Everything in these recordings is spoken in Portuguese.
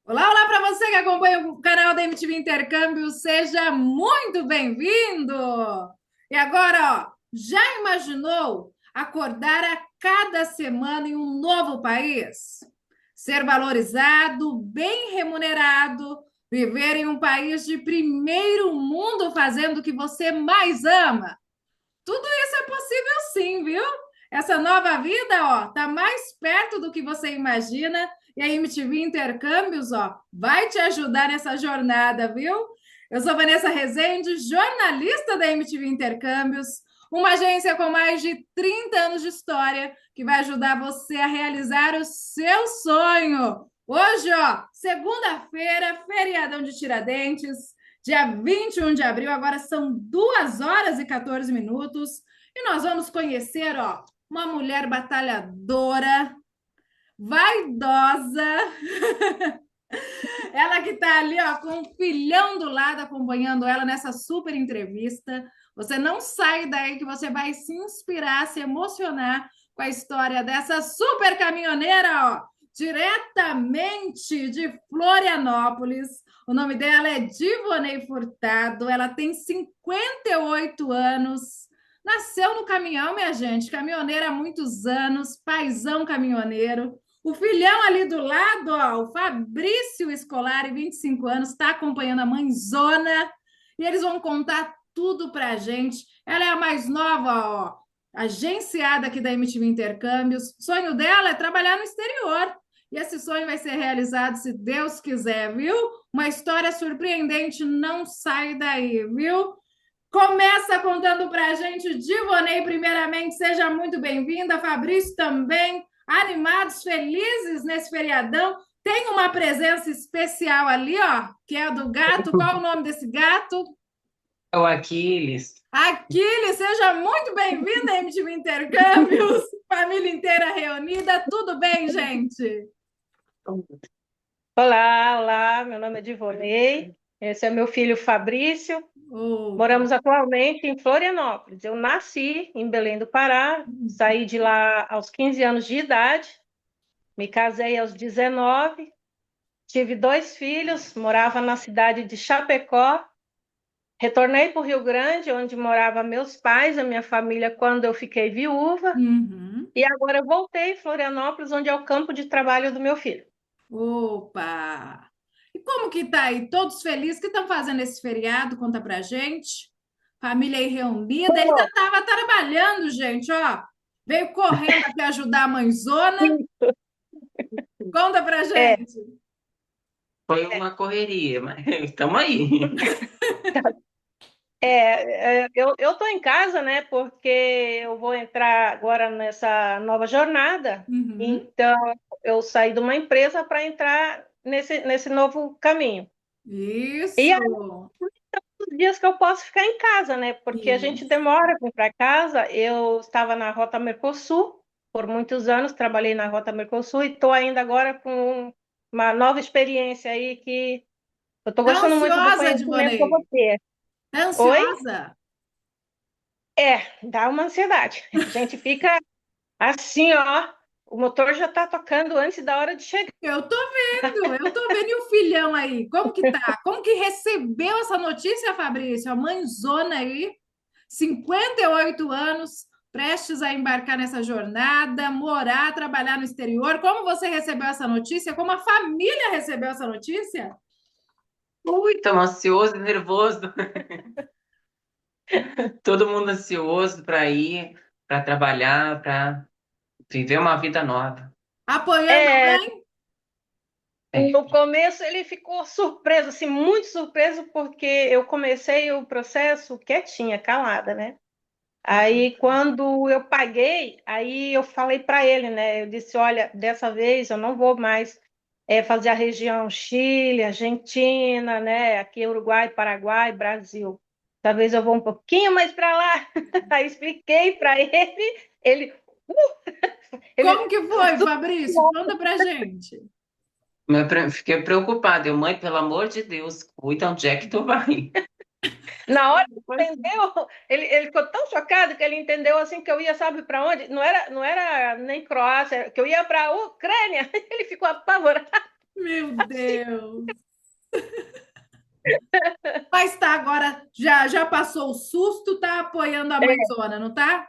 Olá, olá para você que acompanha o canal da MTV Intercâmbio, seja muito bem-vindo! E agora, ó, já imaginou acordar a cada semana em um novo país? Ser valorizado, bem remunerado, viver em um país de primeiro mundo fazendo o que você mais ama? Tudo isso é possível sim, viu? Essa nova vida, ó, tá mais perto do que você imagina e a MTV Intercâmbios, ó, vai te ajudar nessa jornada, viu? Eu sou Vanessa Rezende, jornalista da MTV Intercâmbios, uma agência com mais de 30 anos de história que vai ajudar você a realizar o seu sonho. Hoje, ó, segunda-feira, feriadão de Tiradentes, dia 21 de abril, agora são 2 horas e 14 minutos, e nós vamos conhecer, ó, uma mulher batalhadora, vaidosa, ela que está ali, ó, com um filhão do lado acompanhando ela nessa super entrevista. Você não sai daí que você vai se inspirar, se emocionar com a história dessa super caminhoneira, ó, diretamente de Florianópolis. O nome dela é Divonei Furtado, ela tem 58 anos. Nasceu no caminhão, minha gente, caminhoneira há muitos anos, paizão caminhoneiro. O filhão ali do lado, ó, o Fabrício Scolari, 25 anos, está acompanhando a mãezona e eles vão contar tudo para a gente. Ela é a mais nova, ó, agenciada aqui da MTV Intercâmbios. O sonho dela é trabalhar no exterior. E esse sonho vai ser realizado se Deus quiser, viu? Uma história surpreendente, não sai daí, viu? Começa contando para a gente, Divonei, primeiramente, seja muito bem-vinda, Fabrício também, animados, felizes nesse feriadão. Tem uma presença especial ali, ó, que é a do gato. Qual é o nome desse gato? É o Aquiles. Aquiles, seja muito bem-vinda, MTV Intercâmbios, família inteira reunida. Tudo bem, gente? Olá, olá, meu nome é Divonei, esse é meu filho Fabrício. Opa. Moramos atualmente em Florianópolis. Eu nasci em Belém do Pará, saí de lá aos 15 anos de idade, me casei aos 19, tive dois filhos, morava na cidade de Chapecó, retornei para o Rio Grande, onde moravam meus pais, a minha família, quando eu fiquei viúva, Uhum. e agora eu voltei em Florianópolis, onde é o campo de trabalho do meu filho. Opa! E como que tá aí? Todos felizes que estão fazendo esse feriado? Conta pra gente. Família aí reunida. Ele já estava trabalhando, gente, ó. Veio correndo aqui ajudar a mãezona. Conta pra É, gente. Foi uma correria, mas estamos aí. eu estou em casa, né? Porque eu vou entrar agora nessa nova jornada. Uhum. Então, eu saí de uma empresa para entrar nesse novo caminho. E aí, Isso. os dias que eu posso ficar em casa, né? Porque a gente Isso. demora para ir para casa. Eu estava na Rota Mercosul por muitos anos, trabalhei na Rota Mercosul e estou ainda agora com uma nova experiência aí que eu estou Tá gostando muito do ansiosa, conhecimento que eu vou Divonei? ter. Tá Oi? ansiosa? Dá uma ansiedade. A gente fica assim, ó, o motor já tá tocando antes da hora de chegar. Eu tô vendo. E o filhão aí? Como que tá? Como que recebeu essa notícia, Fabrício? A mãezona aí, 58 anos, prestes a embarcar nessa jornada, morar, trabalhar no exterior. Como você recebeu essa notícia? Como a família recebeu essa notícia? Ui, estamos ansioso, nervoso. Todo mundo ansioso para ir, para trabalhar, para viver uma vida nova. Apoiando a É, mãe? É. no começo ele ficou surpreso, assim, muito surpreso, porque eu comecei o processo quietinha, calada, né? Aí quando eu paguei, aí eu falei para ele, né? Eu disse, olha, dessa vez eu não vou mais fazer a região Chile, Argentina, né? Aqui Uruguai, Paraguai, Brasil. Talvez eu vou um pouquinho mais para lá. Aí expliquei para ele, Como ele que foi, Fabrício? Conta pra gente. Fiquei preocupada. Eu, mãe, pelo amor de Deus, cuida onde é que tu vai. na hora que entendeu, ele ficou tão chocado que ele entendeu assim que eu ia, sabe para onde? Não era nem Croácia, que eu ia para a Ucrânia. Ele ficou apavorado. Meu Deus. Mas tá agora, já passou o susto, tá apoiando a mãezona, não tá?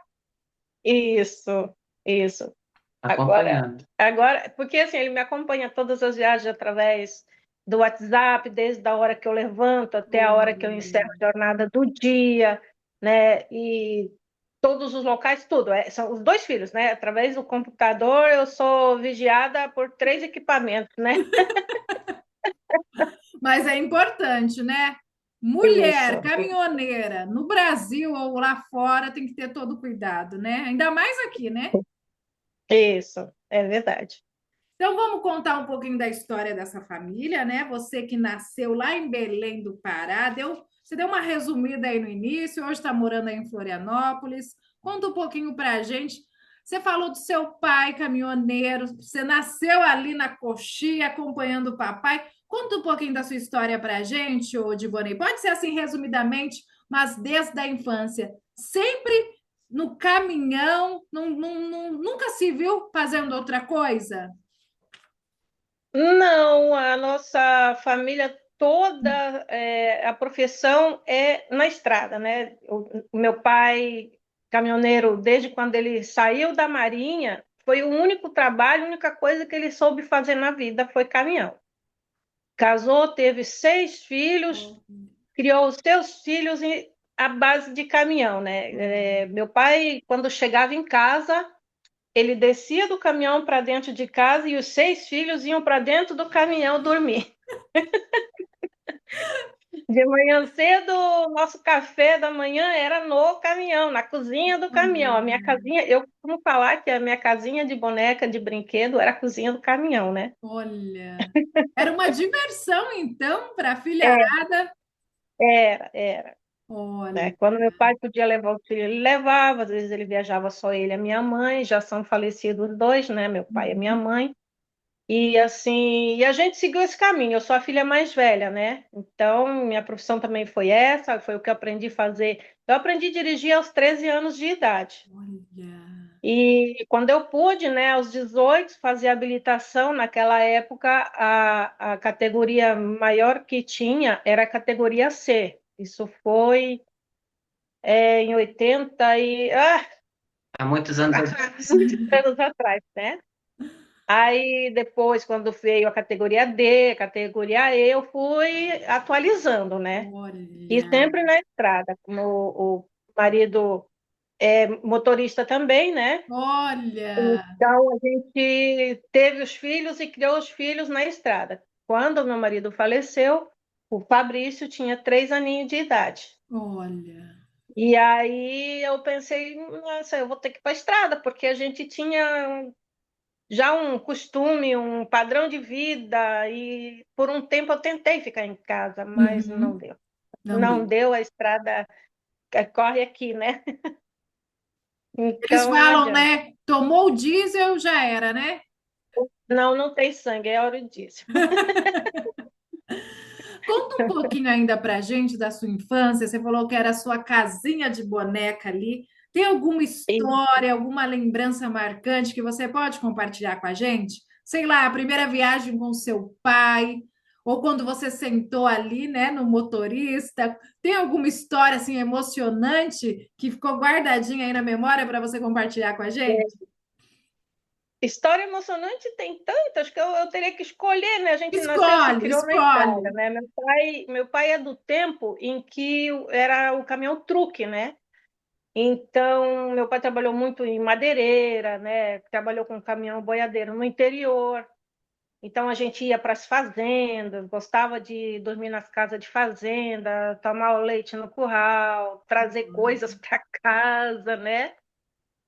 Isso, isso. Agora, Acompanhando. agora, porque assim, ele me acompanha todas as viagens através do WhatsApp, desde a hora que eu levanto até a hora que eu Olha, encerro a jornada do dia, né? E todos os locais, tudo. São os dois filhos, né? Através do computador, eu sou vigiada por 3 equipamentos, né? mas é importante, né? Mulher, Isso, caminhoneira, no Brasil ou lá fora, tem que ter todo cuidado, né? Ainda mais aqui, né? isso, é verdade. Então vamos contar um pouquinho da história dessa família, né? Você que nasceu lá em Belém do Pará, você deu uma resumida aí no início, hoje está morando aí em Florianópolis. Conta um pouquinho para a gente. Você falou do seu pai caminhoneiro, você nasceu ali na coxia acompanhando o papai. Conta um pouquinho da sua história para a gente, ô Dibonei. Pode ser assim, resumidamente, mas desde a infância. Sempre no caminhão, nunca se viu fazendo outra coisa? Não, a nossa família toda, a profissão é na estrada, né? O meu pai, caminhoneiro, desde quando ele saiu da Marinha, foi o único trabalho, a única coisa que ele soube fazer na vida foi caminhão. Casou, teve 6 filhos, criou os seus filhos à base de caminhão, né? Meu pai, quando chegava em casa, ele descia do caminhão para dentro de casa e os 6 filhos iam para dentro do caminhão dormir. De manhã cedo, o nosso café da manhã era no caminhão, na cozinha do caminhão. A minha casinha, eu costumo falar que a minha casinha de boneca, de brinquedo, era a cozinha do caminhão, né? Olha, era uma diversão então para a É, filharada. era, né? Olha, Quando meu pai podia levar o filho, ele levava, às vezes ele viajava só ele e a minha mãe, já são falecidos os dois, né? Meu pai e a minha uhum. mãe. E assim, e a gente seguiu esse caminho. Eu sou a filha mais velha, né? Então, minha profissão também foi essa, foi o que eu aprendi a fazer. Eu aprendi a dirigir aos 13 anos de idade. Olha, E quando eu pude, né, aos 18, fazer habilitação, naquela época, a categoria maior que tinha era a categoria C. Isso foi em 80 e... Há muitos anos atrás. muitos anos atrás, né? Aí depois, quando veio a categoria D, a categoria E, eu fui atualizando, né? E olha, sempre na estrada, como o marido é motorista também, né? olha, Então a gente teve os filhos e criou os filhos na estrada. Quando meu marido faleceu, o Fabrício tinha 3 aninhos de idade. olha. E aí eu pensei, nossa, eu vou ter que ir para a estrada, porque a gente tinha já um costume, um padrão de vida, e por um tempo eu tentei ficar em casa, mas não Uhum. deu. Não Não deu. deu, a estrada corre aqui, né? Eles Então não falam, adianta. né? Tomou o diesel, já era, né? Não, não tem sangue, é hora disso. Conta um pouquinho ainda pra gente da sua infância. Você falou que era a sua casinha de boneca ali. Tem alguma história, alguma lembrança marcante que você pode compartilhar com a gente? Sei lá, a primeira viagem com seu pai, ou quando você sentou ali, né, no motorista. Tem alguma história assim emocionante que ficou guardadinha aí na memória para você compartilhar com a gente? História emocionante tem tantas que eu teria que escolher, né? A gente nasceu e se Escolhe, criou na estrada, escolhe. né? Meu pai é do tempo em que era o caminhão truque, né? Então, meu pai trabalhou muito em madeireira, né? Trabalhou com caminhão boiadeiro no interior. Então, a gente ia para as fazendas, gostava de dormir nas casas de fazenda, tomar o leite no curral, trazer coisas para casa, né?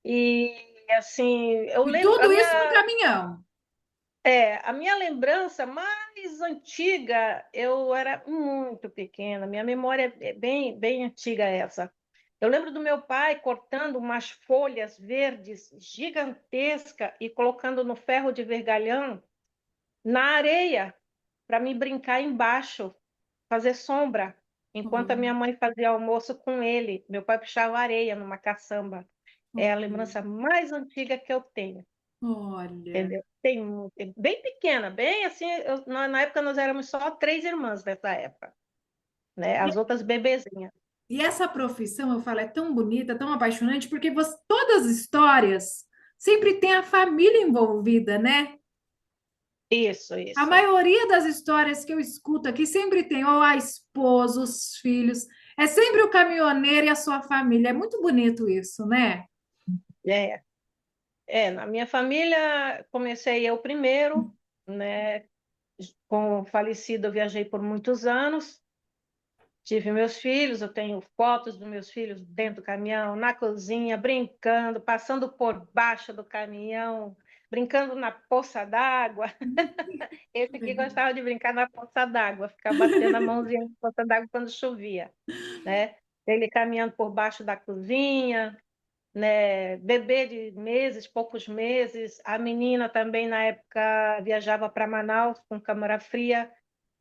E, assim, eu E lembro, tudo isso no caminhão. a minha lembrança mais antiga, eu era muito pequena, minha memória é bem, bem antiga essa. Eu lembro do meu pai cortando umas folhas verdes gigantescas e colocando no ferro de vergalhão na areia para me brincar embaixo, fazer sombra, enquanto a minha mãe fazia almoço com ele. Meu pai puxava areia numa caçamba. É a lembrança mais antiga que eu tenho. Olha. entendeu? Bem pequena, bem assim, na época nós éramos só 3 irmãs nessa época, né? As outras bebezinhas. E essa profissão, eu falo, é tão bonita, tão apaixonante, porque todas as histórias sempre tem a família envolvida, né? Isso, A isso. maioria das histórias que eu escuto aqui sempre tem ou a esposa, os filhos, é sempre o caminhoneiro e a sua família. É muito bonito isso, né? É, na minha família comecei eu primeiro, né? Com o falecido eu viajei por muitos anos. Tive meus filhos, eu tenho fotos dos meus filhos dentro do caminhão, na cozinha, brincando, passando por baixo do caminhão, brincando na poça d'água. Esse aqui gostava de brincar na poça d'água, ficar batendo a mãozinha na poça d'água quando chovia, né? Ele caminhando por baixo da cozinha, né? Bebê de meses, poucos meses. A menina também, na época, viajava para Manaus com câmara fria,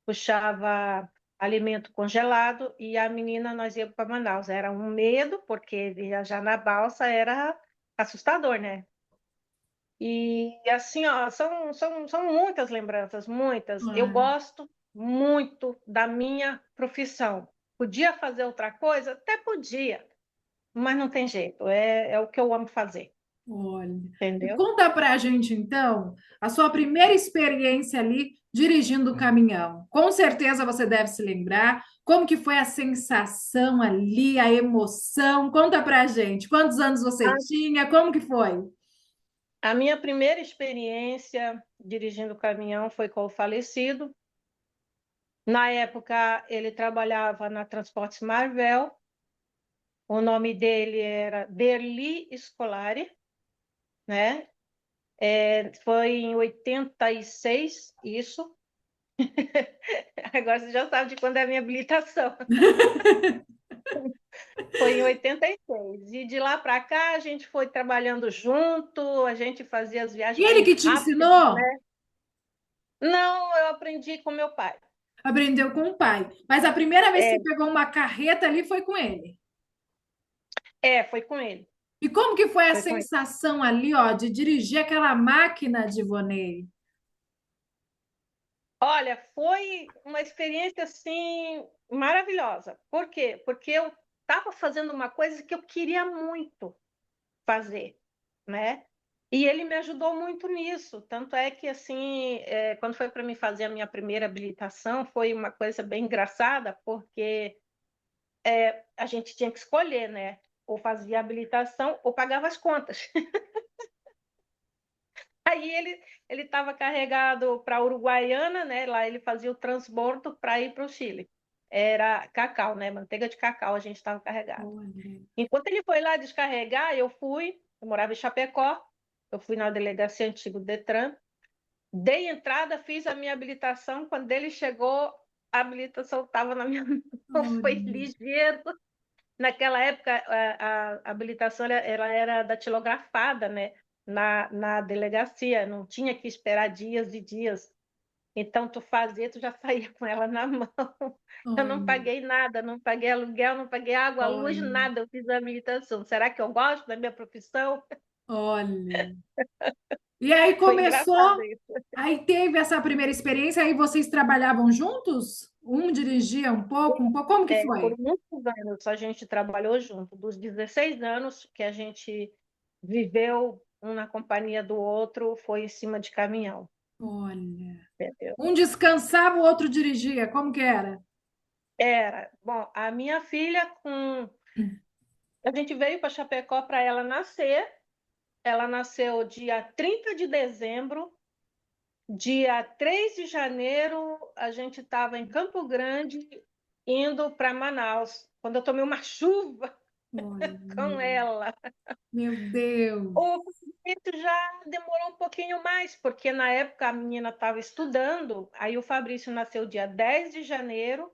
puxava alimento congelado, e a menina, nós íamos para Manaus. Era um medo, porque viajar na balsa era assustador, né? E assim, ó, são muitas lembranças, muitas. Eu Ah, gosto muito da minha profissão. Podia fazer outra coisa? Até podia, mas não tem jeito. É o que eu amo fazer, olha. E entendeu? conta pra gente, então, a sua primeira experiência ali dirigindo o caminhão. Com certeza você deve se lembrar como que foi a sensação ali, a emoção. Conta pra gente. Quantos anos você tinha? Como que foi? A minha primeira experiência dirigindo caminhão foi com o falecido. Na época, ele trabalhava na Transportes Marvel. O nome dele era Derli Scolari, né? Foi em 86, isso. Agora você já sabe de quando é a minha habilitação. Foi em 86. E de lá para cá a gente foi trabalhando junto, a gente fazia as E viagens ele bem que te rápidas, ensinou? né? Não, eu aprendi com meu pai. Aprendeu com o pai. Mas a primeira vez que É, você pegou uma carreta ali foi com ele. foi com ele. E como que foi a Foi com ele. sensação ali, ó, de dirigir aquela máquina de Ivonei? Olha, foi uma experiência assim maravilhosa. Por quê? Porque eu estava fazendo uma coisa que eu queria muito fazer, né? E ele me ajudou muito nisso. Tanto é que assim, quando foi para mim fazer a minha primeira habilitação, foi uma coisa bem engraçada, porque a gente tinha que escolher, né? Ou fazia a habilitação ou pagava as contas. Aí ele estava carregado para a Uruguaiana, né? Lá ele fazia o transbordo para ir para o Chile. Era cacau, né? Manteiga de cacau a gente estava carregado. Olha. Enquanto ele foi lá descarregar, eu morava em Chapecó, eu fui na delegacia antiga do Detran, dei entrada, fiz a minha habilitação. Quando ele chegou, a habilitação estava na minha mão, foi Olha. ligeiro. Naquela época, a habilitação ela era datilografada, né? Na delegacia, não tinha que esperar dias e dias. Então, tu fazia, tu já saía com ela na mão. Eu não Olha. paguei nada, não paguei aluguel, não paguei água, luz, Olha. nada. Eu fiz a habilitação. Será que eu gosto da minha profissão? Olha. E aí Foi engraçado começou, isso. aí teve essa primeira experiência, aí vocês trabalhavam juntos? Um dirigia um pouco, como que Por foi? muitos anos a gente trabalhou junto, dos 16 anos que a gente viveu um na companhia do outro, foi em cima de caminhão, Olha. entendeu? Um descansava, o outro dirigia, como que era? Era, bom, a minha filha com a gente veio para Chapecó para ela nascer. Ela nasceu dia 30 de dezembro. Dia 3 de janeiro, a gente estava em Campo Grande, indo para Manaus, quando eu tomei uma chuva com Olha. ela. Meu Deus. O Fabrício já demorou um pouquinho mais, porque na época a menina estava estudando, aí o Fabrício nasceu dia 10 de janeiro,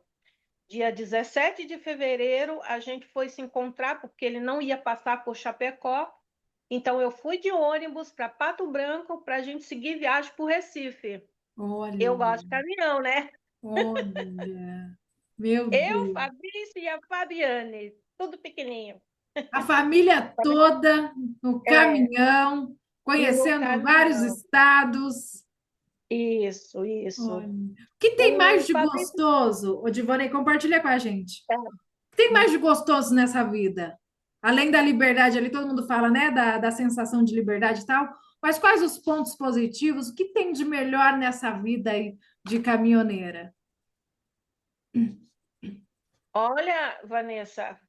dia 17 de fevereiro, a gente foi se encontrar, porque ele não ia passar por Chapecó, então eu fui de ônibus para Pato Branco para a gente seguir viagem para o Recife. Eu Olha. gosto de caminhão, né? Olha. Meu Eu, Deus. Fabrício e a Fabiane, tudo pequenininho. A família toda no É, caminhão. E no conhecendo vários caminhão. estados. Isso, isso. Olha. O que tem mais O de Fabrício, gostoso? Ô, Divane, compartilha com a gente. é, O que tem mais de gostoso nessa vida? Além da liberdade ali, todo mundo fala, né? Da sensação de liberdade e tal. Mas quais os pontos positivos? O que tem de melhor nessa vida aí de caminhoneira? olha, Vanessa,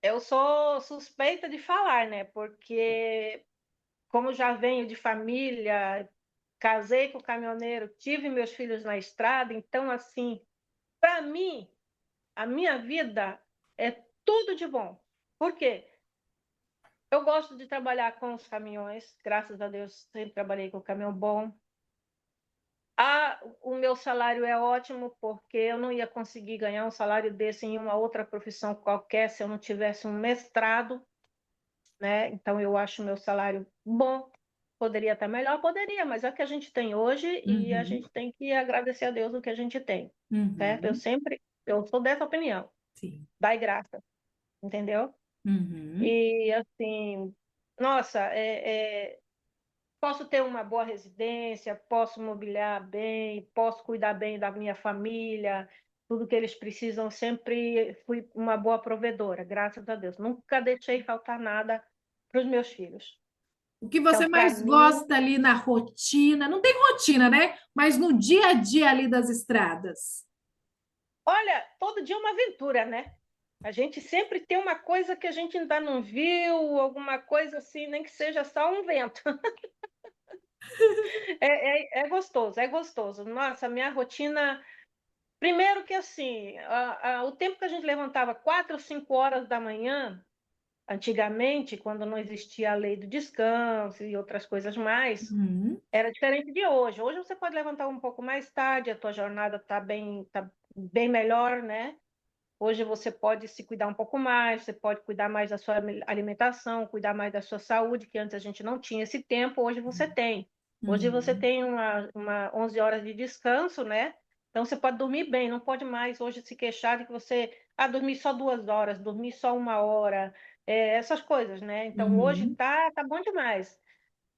eu sou suspeita de falar, né? Porque como já venho de família, casei com caminhoneiro, tive meus filhos na estrada, então assim, para mim, a minha vida é tudo de bom. Por quê? Eu gosto de trabalhar com os caminhões, graças a Deus sempre trabalhei com caminhão bom. O meu salário é ótimo, porque eu não ia conseguir ganhar um salário desse em uma outra profissão qualquer se eu não tivesse um mestrado, né? Então eu acho o meu salário bom. Poderia estar melhor? Poderia, mas é o que a gente tem hoje e a Uhum, gente tem que agradecer a Deus o que a gente tem, certo? uhum, Eu sou dessa opinião, sim. dai graça, entendeu? Uhum, E assim, nossa, posso ter uma boa residência, posso mobiliar bem, posso cuidar bem da minha família, tudo que eles precisam, sempre fui uma boa provedora, graças a Deus. Nunca deixei faltar nada para os meus filhos. o que Então, você para mais mim, gosta ali na rotina? Não tem rotina, né? Mas no dia a dia ali das estradas. olha, todo dia é uma aventura, né? A gente sempre tem uma coisa que a gente ainda não viu, alguma coisa assim, nem que seja só um vento. É gostoso, é gostoso. Nossa, a minha rotina. Primeiro que assim, o tempo que a gente levantava 4 ou 5 horas da manhã, antigamente, quando não existia a lei do descanso e outras coisas mais, Uhum, era diferente de hoje. Hoje você pode levantar um pouco mais tarde, a tua jornada tá bem melhor, né? Hoje você pode se cuidar um pouco mais, você pode cuidar mais da sua alimentação, cuidar mais da sua saúde, que antes a gente não tinha esse tempo, hoje você tem. Hoje você uhum, tem uma 11 horas de descanso, né? Então você pode dormir bem, não pode mais hoje se queixar de que você dormir só 2 horas, dormir só 1 hora, essas coisas, né? Então hoje uhum, tá bom demais.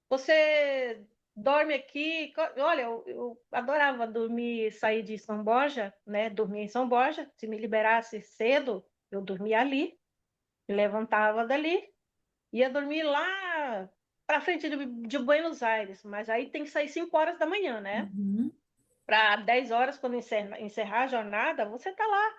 Você dorme aqui. Olha, eu adorava dormir, sair de São Borja, né? Dormir em São Borja. Se me liberasse cedo, eu dormia ali, me levantava dali, ia dormir lá para frente de Buenos Aires. Mas aí tem que sair 5 horas da manhã, né? uhum. Para 10 horas, quando encerrar a jornada, você está lá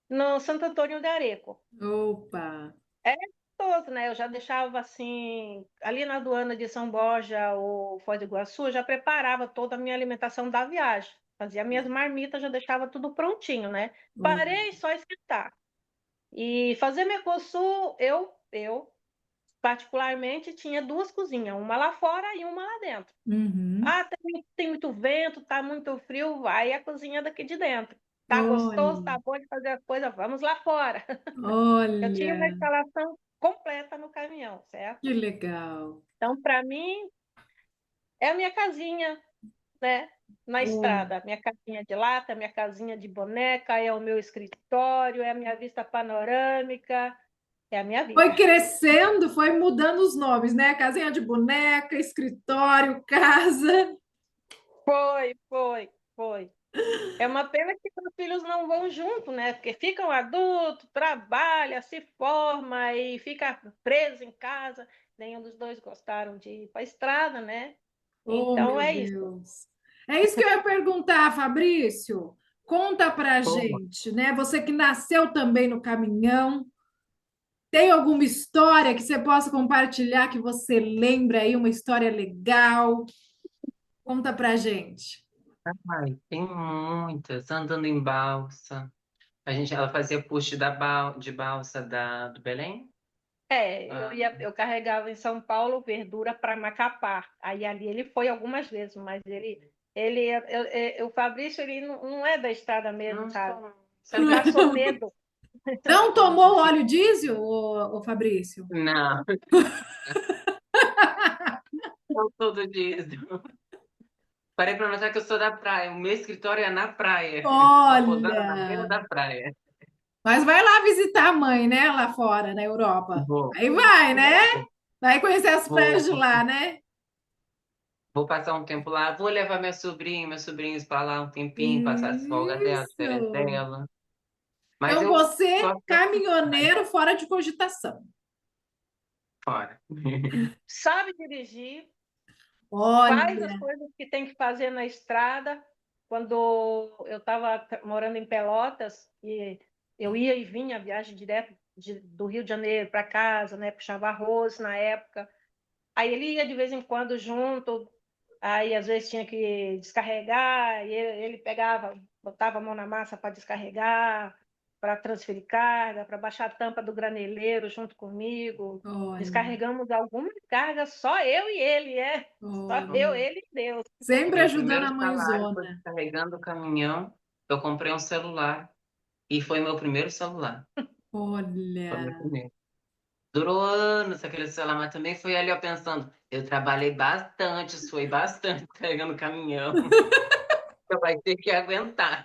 no Santo Antônio de Areco. Opa! É gostoso, né? Eu já deixava assim, ali na aduana de São Borja ou Foz do Iguaçu, eu já preparava toda a minha alimentação da viagem. Fazia minhas marmitas, já deixava tudo prontinho, né? Olha. Parei só esquentar. E fazer Mercosul, eu particularmente tinha duas cozinhas, uma lá fora e uma lá dentro. Uhum. Tem muito vento, tá muito frio, vai a cozinha daqui de dentro. Tá gostoso, Olha, tá bom de fazer as coisas, vamos lá fora. Eu tinha uma olha, instalação completa no caminhão, certo? que legal. Então, para mim, é a minha casinha, né? Na Oh. estrada. Minha casinha de lata, minha casinha de boneca, é o meu escritório, é a minha vista panorâmica, é a minha Foi vida. crescendo, foi mudando os nomes, né? Casinha de boneca, escritório, casa. Foi. É uma pena que os filhos não vão junto, né? Porque ficam adultos, trabalha, se forma e fica preso em casa. Nenhum dos dois gostaram de ir para a estrada, né? Oh, Então meu é isso. Deus. É isso que eu ia perguntar, Fabrício. Conta pra Pô, gente, né? Você que nasceu também no caminhão, tem alguma história que você possa compartilhar que você lembra aí, uma história legal? Conta pra gente. ai, tem muitas. Andando em balsa. Ela fazia push de balsa do Belém. Ah, Eu carregava em São Paulo verdura para Macapá. Aí ali ele foi algumas vezes, mas o Fabrício ele não é da estrada mesmo, não sabe? sou. Ele Sempre passou fui. medo. Não tomou óleo diesel, ô Fabrício? Não, não todo dia. Parei para notar que eu sou da praia. O meu escritório é na praia. Uma pousada na beira Olha! da praia. Mas vai lá visitar a mãe, né? Lá fora, na Europa. Vou, Aí vai, né? vou, Vai conhecer as praias vou. de lá, né? vou passar um tempo lá, vou levar minha sobrinha, meus sobrinhos para lá um tempinho, passar as folgas dela, as férias Isso! dela. Mas Então, eu você, gosto mais caminhoneiro fora de cogitação. fora. Sabe dirigir, faz as Olha, coisas que tem que fazer na estrada. Quando eu estava morando em Pelotas, e eu ia e vinha, viagem direto do Rio de Janeiro para casa, né? Puxava arroz na época. Aí ele ia de vez em quando junto, aí às vezes tinha que descarregar, e ele pegava, botava a mão na massa para descarregar, para transferir carga, para baixar a tampa do graneleiro junto comigo. olha, Descarregamos algumas cargas, só eu e ele, só eu, olha. ele e Deus. Sempre Meu ajudando primeiro a salário foi mãezona. carregando o caminhão. Eu comprei um celular e foi meu primeiro celular. Foi meu Olha. primeiro. Durou anos aquele celular, mas também foi ali eu pensando, eu trabalhei bastante, suei bastante carregando caminhão. Você vai ter que aguentar.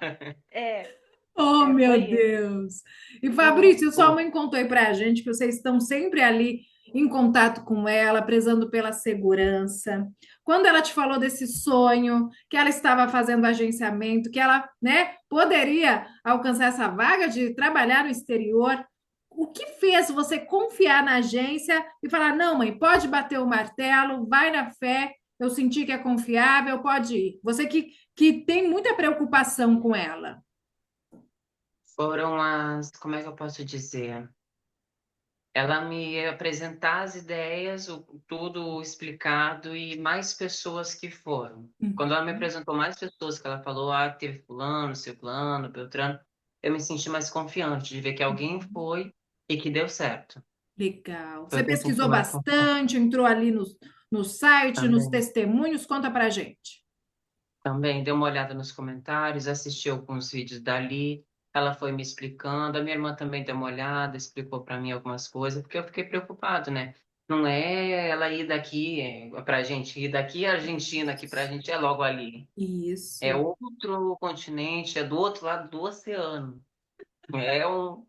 É, Oh, meu foi isso. Deus! E Fabrício, sua mãe contou aí pra gente que vocês estão sempre ali em contato com ela, prezando pela segurança. Quando ela te falou desse sonho, que ela estava fazendo agenciamento, que ela, né, poderia alcançar essa vaga de trabalhar no exterior, o que fez você confiar na agência e falar: não, mãe, pode bater o martelo, vai na fé, eu senti que é confiável, pode ir. Você que tem muita preocupação com ela. Foram como é que eu posso dizer? Ela me apresentar as ideias, tudo explicado e mais pessoas que foram. Quando ela me apresentou mais pessoas, que ela falou, teve fulano, ciclano, Beltrano, eu me senti mais confiante de ver que alguém foi e que deu certo. Legal. Foi Você o que eu senti pesquisou mais confiante bastante, entrou ali no site, nos também. testemunhos, conta pra gente. Também dei uma olhada nos comentários, assisti alguns vídeos dali. Ela foi me explicando. A minha irmã também deu uma olhada, explicou para mim algumas coisas, porque eu fiquei preocupado, né? Não é ela ir daqui para a gente ir daqui à Argentina, que para a gente é logo ali. É Isso. outro continente, é do outro lado do oceano. É um.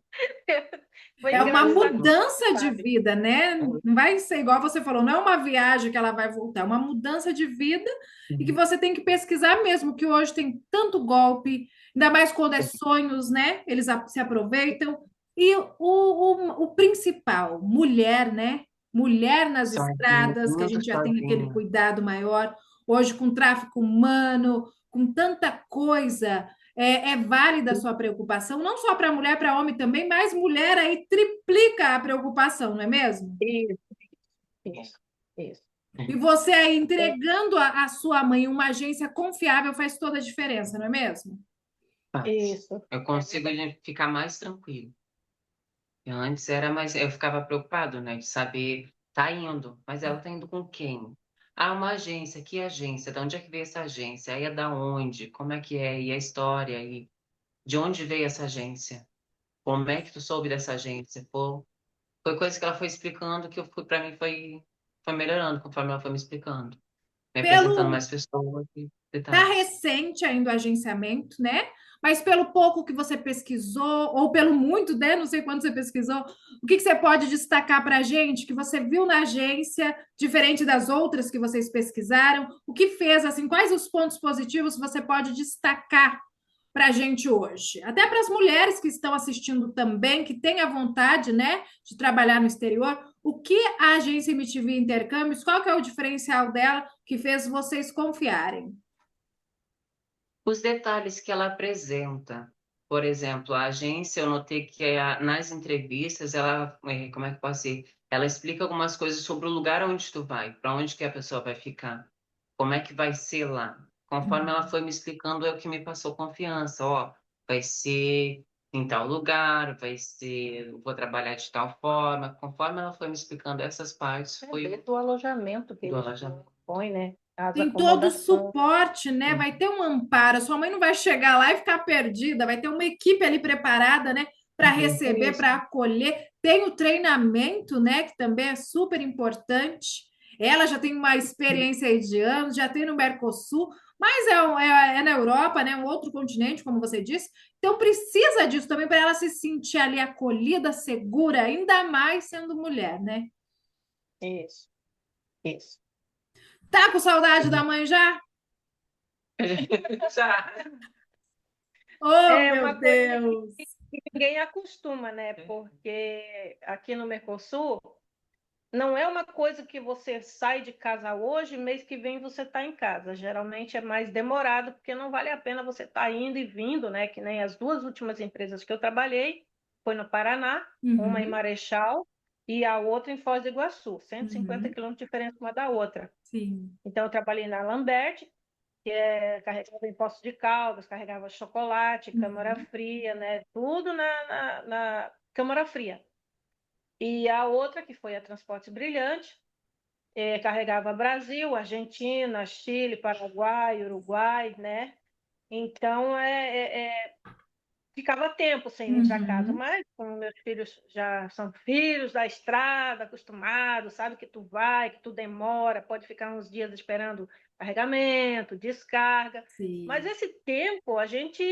Foi É uma engraçado, mudança de sabe? vida, né? Não vai ser igual você falou, não é uma viagem que ela vai voltar, é uma mudança de vida e que você tem que pesquisar mesmo, que hoje tem tanto golpe, ainda mais quando é sonhos, né? Eles se aproveitam. E o principal, mulher, né? Mulher nas Sozinha, estradas, que a muito gente já tem aquele sozinha. cuidado maior. Hoje, com tráfico humano, com tanta coisa. É válida a sua preocupação, não só para mulher, para homem também, mas mulher aí triplica a preocupação, não é mesmo? Isso, isso, isso. E você aí entregando a sua mãe uma agência confiável faz toda a diferença, não é mesmo? Faz. Isso, Eu é consigo verdade. ficar mais tranquilo. Antes era mais, eu ficava preocupado, né, de saber, tá indo, mas ela tá indo com quem? Uma agência, que agência? De onde é que veio essa agência? Aí é da onde? Como é que é? E a história? E de onde veio essa agência? Como é que tu soube dessa agência? Pô, foi coisa que ela foi explicando que eu fui, para mim foi melhorando conforme ela foi me explicando, me apresentando Pelo mais pessoas e Tá detalhes. recente ainda o agenciamento, né? Mas pelo pouco que você pesquisou, ou pelo muito, né? Não sei quanto você pesquisou, o que você pode destacar para a gente que você viu na agência, diferente das outras que vocês pesquisaram? O que fez, assim, quais os pontos positivos você pode destacar para a gente hoje? Até para as mulheres que estão assistindo também, que têm a vontade, né, de trabalhar no exterior, o que a agência MTV Intercâmbios, qual que é o diferencial dela que fez vocês confiarem? Os detalhes que ela apresenta. Por exemplo, a agência, eu notei que nas entrevistas, ela, como é que eu posso dizer? Ela explica algumas coisas sobre o lugar onde tu vai, para onde que a pessoa vai ficar, como é que vai ser lá. Conforme ela foi me explicando, é o que me passou confiança. Ó, vai ser em tal lugar, vai ser, eu vou trabalhar de tal forma. Conforme ela foi me explicando essas partes, foi Desde o alojamento que do eles alojamento. põem, né? As Tem todo o acomodações. suporte, né? Vai ter um amparo. A sua mãe não vai chegar lá e ficar perdida, vai ter uma equipe ali preparada, né? Para receber, Isso. para acolher. Tem o treinamento, né? Que também é super importante. Ela já tem uma experiência aí de anos, já tem no Mercosul, mas é na Europa, né? Um outro continente, como você disse. Então precisa disso também para ela se sentir ali acolhida, segura, ainda mais sendo mulher, né? Isso, isso. Tá com saudade da mãe já? Já. Oh, É meu uma coisa Deus! que ninguém acostuma, né? Porque aqui no Mercosul não é uma coisa que você sai de casa hoje, mês que vem você está em casa. Geralmente é mais demorado, porque não vale a pena você estar indo e vindo, né? Que nem as duas últimas empresas que eu trabalhei, foi no Paraná, uma em Uhum, Marechal e a outra em Foz do Iguaçu, 150 uhum, quilômetros de diferença uma da outra. sim. Então, eu trabalhei na Lambert, carregava em Poços de Caldas, carregava chocolate, câmara Uhum, fria, né? Tudo na câmara fria. E a outra, que foi a Transportes Brilhante, carregava Brasil, Argentina, Chile, Paraguai, Uruguai, né? Então, ficava tempo sem vir para casa, uhum. mas como meus filhos já são filhos da estrada, acostumados, sabe que tu vai, que tu demora, pode ficar uns dias esperando carregamento, descarga, mas Sim. esse tempo a gente,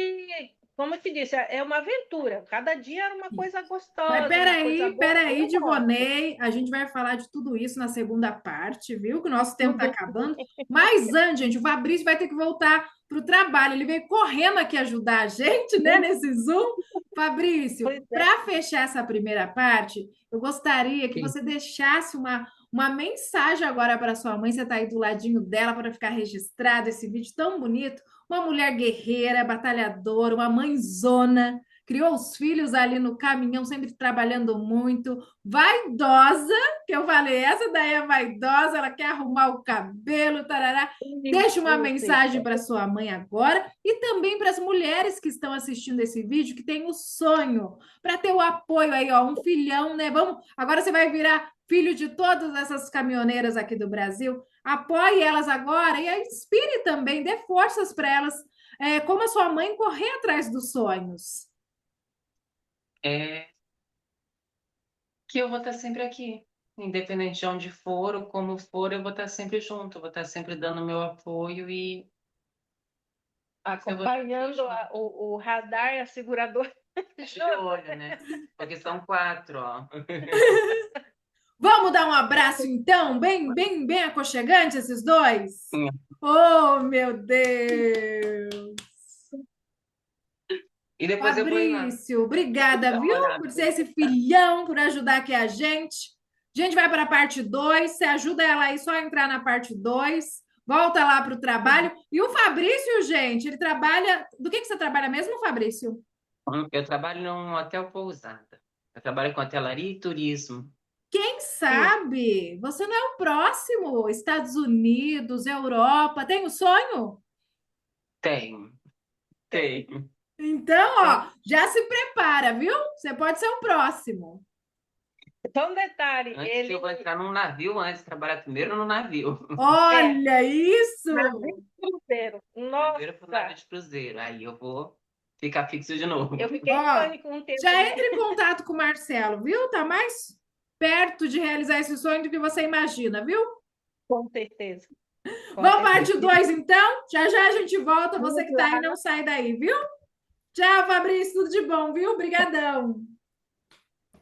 como eu te disse, é uma aventura. Cada dia era uma coisa Mas gostosa, uma coisa peraí, boa. peraí, Eu gosto. Divonei. A gente vai falar de tudo isso na segunda parte, viu? Que o nosso tempo está acabando. Mas antes, gente, o Fabrício vai ter que voltar para o trabalho. Ele veio correndo aqui ajudar a gente, né, nesse Zoom. Fabrício, Pois é. para fechar essa primeira parte, eu gostaria que Sim. você deixasse uma mensagem agora para sua mãe. Você está aí do ladinho dela para ficar registrado esse vídeo tão bonito. Uma mulher guerreira, batalhadora, uma mãezona criou os filhos ali no caminhão, sempre trabalhando muito, vaidosa, que eu falei, essa daí é vaidosa, ela quer arrumar o cabelo, tarará. Deixa uma mensagem para sua mãe agora e também para as mulheres que estão assistindo esse vídeo, que tem o sonho para ter o apoio aí, ó, um filhão, né? Vamos, agora você vai virar filho de todas essas caminhoneiras aqui do Brasil. Apoie elas agora e inspire também, dê forças para elas, como a sua mãe, correr atrás dos sonhos. É que eu vou estar sempre aqui. Independente de onde for ou como for, eu vou estar sempre junto, eu vou estar sempre dando meu apoio e eu vou estar sempre Acompanhando junto. o radar e a seguradora. De olho, né? Porque são quatro, ó. Vamos dar um abraço, então, bem, bem, bem aconchegante, esses dois? Oh, meu Deus! E depois eu vou ir lá Fabrício, obrigada, dar uma viu, olhada. por ser esse filhão, por ajudar aqui a gente. A gente vai para a parte 2. Você ajuda ela aí só a entrar na parte 2. Volta lá para o trabalho. E o Fabrício, gente, ele trabalha. Do que você trabalha mesmo, Fabrício? Eu trabalho num hotel pousada. Eu trabalho com hotelaria e turismo. Quem Isso. sabe? Você não é o próximo? Estados Unidos, Europa. Tem o sonho? Tenho, tenho. Então, ó, já se prepara, viu? Você pode ser o próximo. Só um detalhe, Antes eu vou entrar num navio, antes de trabalhar primeiro no navio. é Olha navio isso! de cruzeiro. Primeiro pro navio Nossa, de cruzeiro. Aí eu vou ficar fixo de novo. eu fiquei em Ó, pânico um tempo, já né? entre em contato com o Marcelo, viu? Tá mais perto de realizar esse sonho do que você imagina, viu? Com certeza, com Vamos certeza. parte 2, então? Já já a gente volta. Você Vamos que tá aí, lá. não sai daí, viu? Tchau, Fabrício. Tudo de bom, viu? Obrigadão.